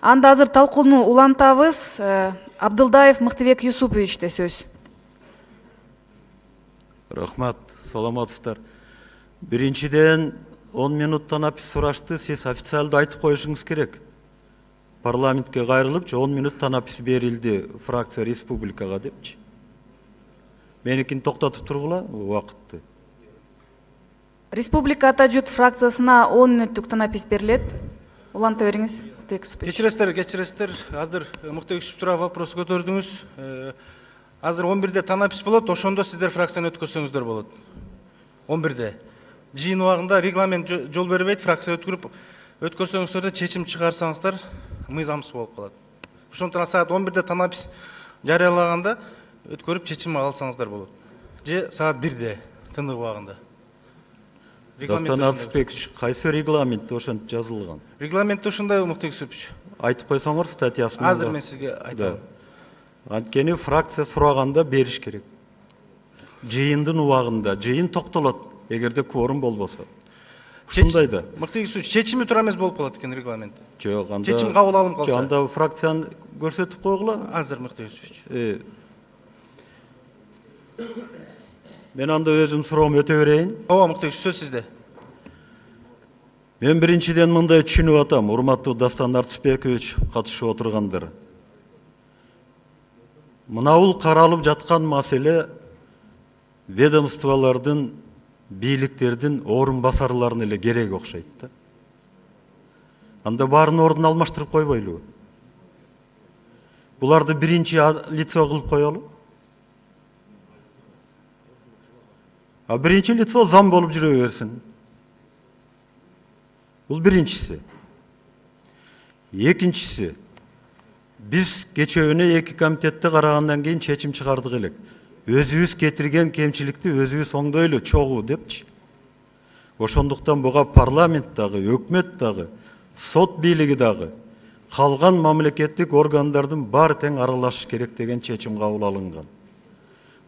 Анда азыр талкууну улантабыз. Абдылдаев Мыктыбек Юсуповичте сөз. Рахмат, саламатсыздар. Биринчиден 10 минуттан апис сурашты, сиз официалды айтып коюшуңуз керек. Парламентке кайрылып, 10 минуттан апис берилди фракция республикага депчи. Меникин токтотуп тургула убакытты. Республика ата жут фракциясына 10 мүнөттүк танапис берилет. Уланта бериңиз. Кечиресиздер, азыр Мыктыбек Юсупович туралы вопрос көтөрдүңүз. Азыр 11-де танапис болот, ошондо сиздер фракцияны өткөрсөңүздөр болот. 11-де. Жыйын убагында регламент жол бербейт, фракция өткөрсөңүздөр да чечим чыгарсаңыздар мыйзамсыз болуп калат. Ошондуктан саат 11-де танапис жарыялаганда өткөрүп чечим алсаңыздар болот. Же саат 1-де тынык убагында. Дастан Арсызбекович, кайсы регламентте ошентип жазылган? Регламентте ошондой Мыктыбек Юсупович. Айтып койсоңор статьясын. Азыр мен сизге айтам. Анткени фракция сураганда бериш керек. Жыйындын убагында, жыйын токтолот, эгерде кворум болбосо. Ушундай да. Мыктыбек Юсупович, чечими тура эмес болуп калат экен регламент. Жок, анда чечим кабыл алынып калса. Жок, анда фракцияны көрсөтүп койгула. Азыр Мыктыбек Юсупович. Мен анда өзүм суроомду өтө берейин. Ооба, Мыктыбек Юсупович, сөз сизде. Мен биринчиден мындай түшүнүп атам, урматтуу Дастан Арсызбекович, катышып отургандар. Мынабул каралып жаткан маселе ведомстволордун, бийликтердин орун басарларына эле керек окшойт да. Анда баарын ордун алмаштырып койбойлубу? Буларды биринчи лицо кылып коелу. А биринчи лицо зам болуп жүрө берсин. Бул биринчиси. Экинчиси, биз кечөөнө эки комитетте карагандан кийин чечим чыгардык элек. Өзүбүз кетирген кемчиликти өзүбүз оңдойлу, чогуу депчи. Ошондуктан буга парламент дагы, өкмөт дагы, сот бийлиги дагы, калган мамлекеттик органдардын баары тең аралашыш керек деген чечим кабыл алынган.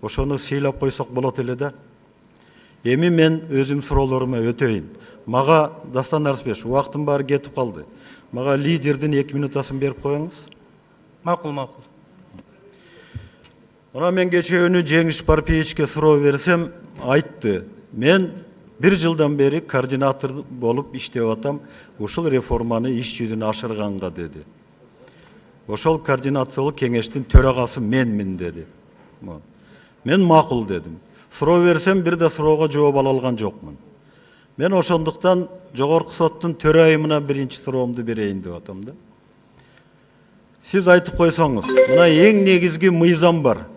Ошону сыйлап койсок болот эле да. Эми мен өзүм суроолорума өтөйүн. Мага Дастан Арсызбекович, убактын баары кетип калды. Мага лидердин 2 минутасын берип коюңуз. Макул. Мына мен кечөөнү Жеңиш Парпиевичке суроо берсем, айтты. Мен 1 жылдан бери координатор болуп иштеп атам, ушул реформаны иш жүзүнө ашырганга деди. Ошол координациялык кеңештин төрагасы менмин деди. Мен макул дедим. Суроо берсем, бир да суроого жооп ала алган жокмун. Мен ошондуктан жогорку соттун төрайымына биринчи суроомду берейин деп атам да. Сиз айтып койсоңуз, мына эң негизги мыйзам бар.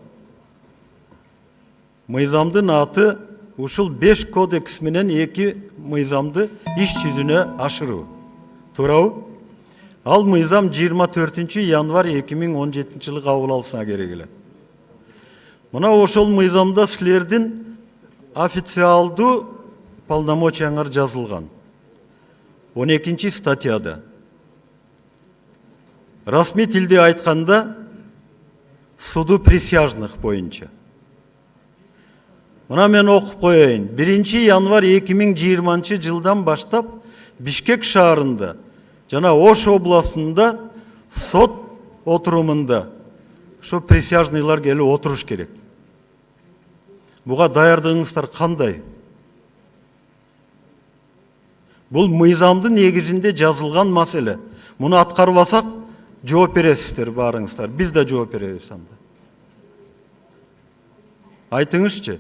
Мыйзамдын аты ушул 5 кодекс менен 2 мыйзамды иш жүзүнө ашыруу. Туурабы? Ал мыйзам 24 январь 2017 жылы кабыл алынса керек эле. Мына ошол мыйзамда силердин официалдуу полномочияңар жазылган. 12 статьяда. Расмий тилде айтканда суду присяжных боюнча. Мына мен окуп коеюн. 1 январь 2020 жылдан баштап Бишкек шаарында жана Ош областында сот отурумунда ошо присяжныйлар келип отуруш керек. Буга даярдыгыңыздар кандай? Бул мыйзамдын негизинде жазылган маселе. Муну аткарбасак жооп бересиздер баарыңыздар. Биз да жооп беребиз анда. Айтыңызчы.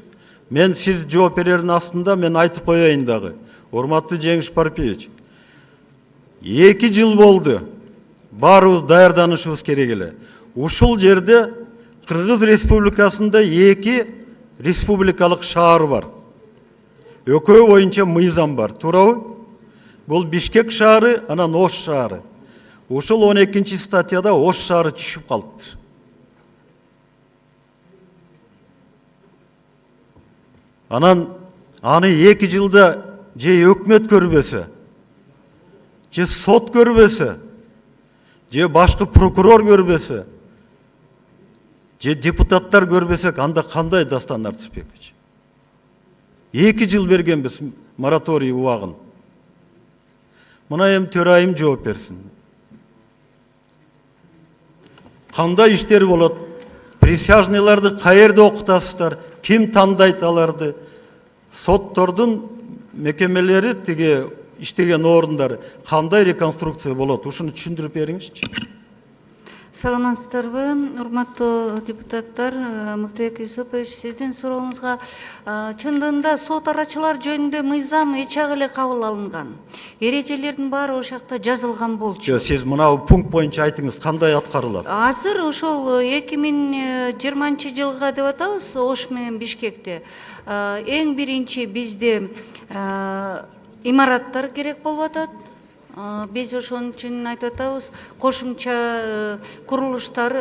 Мен сиз жооп берердин астында мен айтып коеюн дагы. Урматтуу Жеңиш Парпиевич. 2 жыл болду. Баарыбыз даярданышыбыз керек эле. Ушул жерде Кыргыз Республикасында 2 республикалык шаар бар. Экөө боюнча мыйзам бар. Туурабы? Бул Бишкек шаары, анан Ош шаары. Ушул 12 статьяда Ош шаары түшүп калыптыр. Анан аны 2 жылда же өкмөт көрбөсө, же сот көрбөсө, же башкы прокурор көрбөсө, же депутаттар көрбөсөк, анда кандай Дастан Арсызбекович? 2 жыл бергенбиз мораторий убагын. Мына эми төрайым жооп берсин. Кандай иштер болот? Присяжныйларды каерде окутасыздар? Ким тандайт аларды? Соттордун мекемелери тиги иштеген орундары кандай реконструкция болот? Ушуну түшүндүрүп бериңизчи. Саламатсыздарбы, урматтуу депутаттар, Мыктыбек Юсупович, сиздин сурооңузга чындыгында сот арачылар жөнүндө мыйзам эчак эле кабыл алынган. Эрежелердин баары ошакта жазылган болчу. Сиз мынау пункт боюнча айтыңыз, кандай аткарылат? Азыр ошол 2020 жылга деп атабыз, Ош менен Бишкекте эң биринчи бизде имараттар керек болуп атат. Биз ошон үчүн айтып атабыз, кошумча курулуштар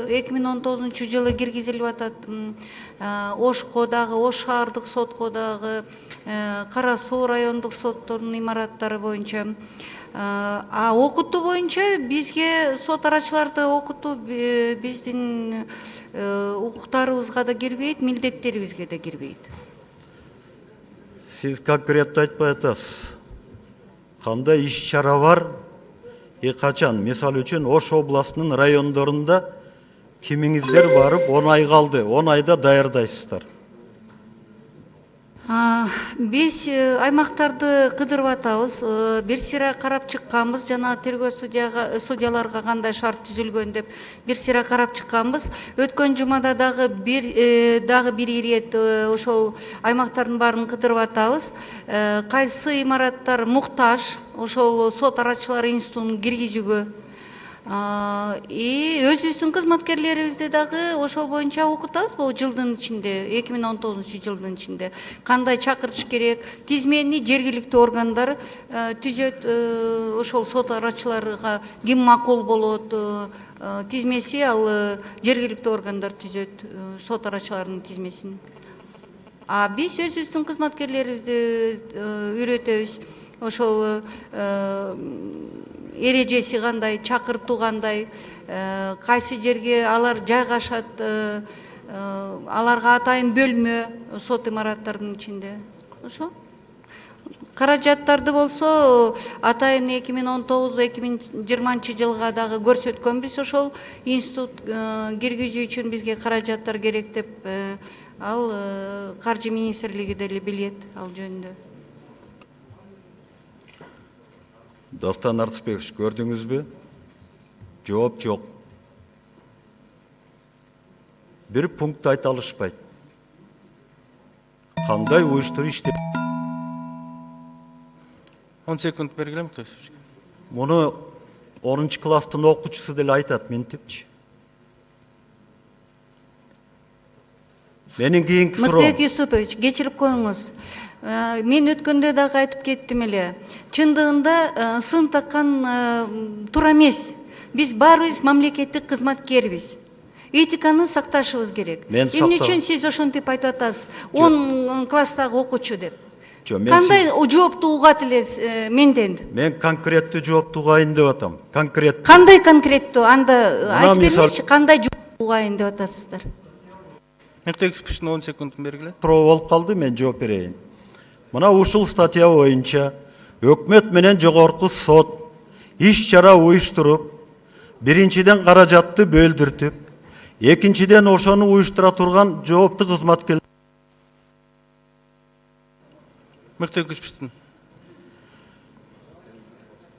2019 жылы киргизилип атат. Ошко дагы, Ош шаардык сотко дагы, Кара Суу райондук соттордун имараттары боюнча. Окутуу боюнча бизге сот арачыларды окутуу биздин укуктарыбызга да кирбейт, милдеттерибизге да кирбейт. Сиз конкреттүү айтпай атасыз. Кандай иш-чара бар? Качан? Мисалы үчүн Ош областынын райондорунда кимиңиздер барып 10 ай калды, 10 айда даярдайсыздар? Биз аймактарды кыдырып атабыз, бир сыйра карап чыкканбыз, жана тергөө судьяларга кандай шарт түзүлгөн деп бир сыйра карап чыкканбыз. Өткөн жумада дагы бир ирет ошол аймактардын баарын кыдырып атабыз. Кайсы имараттар муктаж ошол сот арачылары институтун киргизүүгө. Өзүбүздүн кызматкерлерибизди дагы ошол боюнча окутабыз бул жылдын ичинде, 2019 жылдын ичинде. Кандай чакыртыш керек, тизмени жергиликтүү органдар түзөт, ошол сот арачыларга ким макул болот, тизмеси ал жергиликтүү органдар түзөт, сот арачыларынын тизмесин. Биз өзүбүздүн кызматкерлерибизди үйрөтөбүз. Ошол эрежеси кандай, чакыртуу кандай, кайсы жерге алар жайгашат, аларга атайын бөлмө сот имараттарынын ичинде. Ошо. Каражаттарды болсо атайын 2019-2020 жылга дагы көрсөткөнбүз, ошол институт киргизүү үчүн бизге каражаттар керек деп, ал каржы министрлиги деле билет ал жөнүндө. Дастан Артысбекович, көрдүңүзбү? Жооп жок. Бир пункт айта алышпайт. Кандай уюштуруп иштеп? 10 секунд бергиле. Муну 10 класстын окуучусу деле айтат, ментипчи. Менин кийинки суроо. Мыктыбек Юсупович, кечирип коюңуз. Мен өткөндө дагы айтып кеттим эле. Чындыгында сын таккан туура эмес. Биз баарыбыз мамлекеттик кызматкербиз. Этиканы сакташыбыз керек. Эмне үчүн сиз ошентип айтып атасыз? 10 класстагы окуучу деп. Кандай жоопту угат элес менден? Мен конкреттүү жоопту угайын деп атам. Конкреттүү. Кандай конкреттүү? Анда айтып берсеңизчи, кандай жоопту угайын деп атасыздар? Мыктыбек 10 секунд бергиле. Суроо болуп калды, мен жооп берейин. Мына ушул статья боюнча өкмөт менен жогорку сот иш-чара уюштуруп, биринчиден каражатты бөлдүртүп, экинчиден ошону уюштура турган жооптуу кызматкерлер. Мыктыбек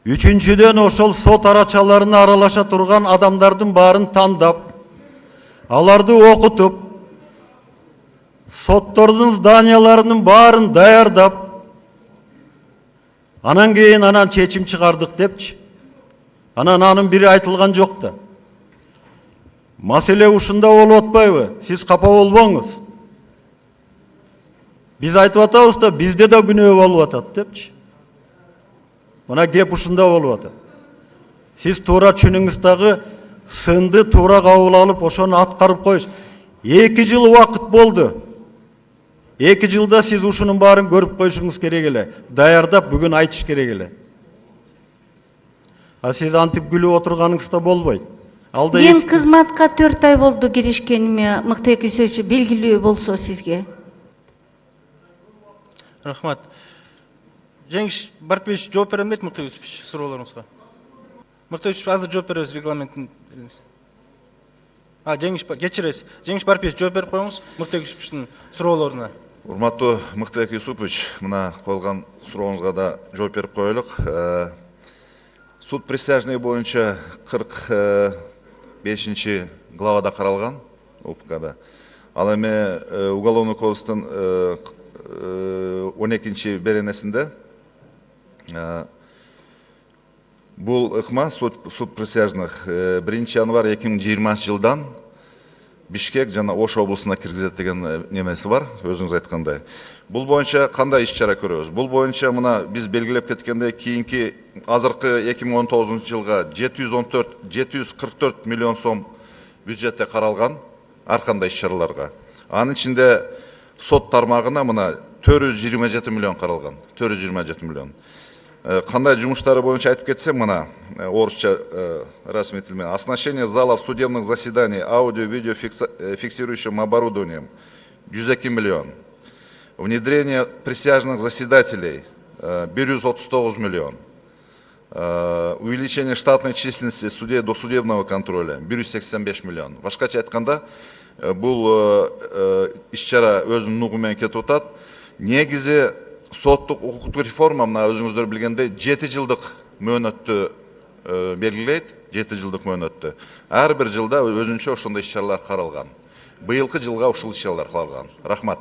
Үчүнчүдөн ошол сот арачаларына аралаша турган адамдардын баарын тандап, аларды окутуп, соттордун зданияларынын баарын даярдап, анан кийин анан чечим чыгардык депчи. Анын бири айтылган жок да. Маселе ушунда болуп атпайбы? Сиз капа болбоңуз. Биз айтып атабыз да, бизде да күнөө болуп атат депчи. Мына кеп ушунда болуп атат. Сиз туура түшүнүңүз дагы, сынды туура кабыл алып, ошону аткарып коюш. 2 жыл убакыт болду. 2 жылда сиз ушунун баарын көрүп коюшуңуз керек эле. Даярдап бүгүн айтыш керек эле. Сиз антип күлүп отурганыңызда болбойт. Мен кызматка 4 ай болду киришкениме, Мыктыбек Юсупович, белгилүү болсо сизге. Рахмат. Жеңиш Барпевич жооп берем дейт Мыктыбек Юсупович суроолоруңузга. Мыктыбек Юсупович азыр жооп беребиз регламенттин. Кечиресиз. Жеңиш Барпиевич жооп берип коюңуз Мыктыбек Юсуповичтин суроолоруна. Урматтуу Мыктыбек Юсупович, мына койылган сурооңузга да жооп берип коелук. Суд присяжный боюнча 45 главада каралган УПКда. Ал эми Уголовный кодекстин 12 беренесинде бул ыкма суд присяжных 1 январь 2020 жылдан Бишкек жана Ош облусуна киргизет деген немеси бар, өзүңүз айткандай. Бул боюнча кандай иш-чара көрөбүз? Бул боюнча мына биз белгилеп кеткендей, кийинки азыркы 2019 жылга 744 миллион сом бюджетте каралган ар кандай иш-чараларга. Анын ичинде сот тармагына мына 427 миллион каралган. 427 миллион. Кандай жумуштары боюнча айтып кетсем, мына орусча расмий тил менен: оснащение залов судебных заседаний аудио-видео фиксирующим оборудованием 102 миллион. Внедрение присяжных заседателей 139 миллион. Увеличение штатной численности судей досудебного контроля 185 миллион. Башкача айтканда, бул иш-чара өзүнүн нугу менен кетип атат. Негизи соттук укуктук реформа, мына өзүңүздөр билгендей, 7 жылдык мөөнөттү белгилейт, 7 жылдык мөөнөттү. Ар бир жылда өзүнчө ошондой иш-чаралар каралган. Быйылкы жылга ушул иш-чаралар каралган. Рахмат.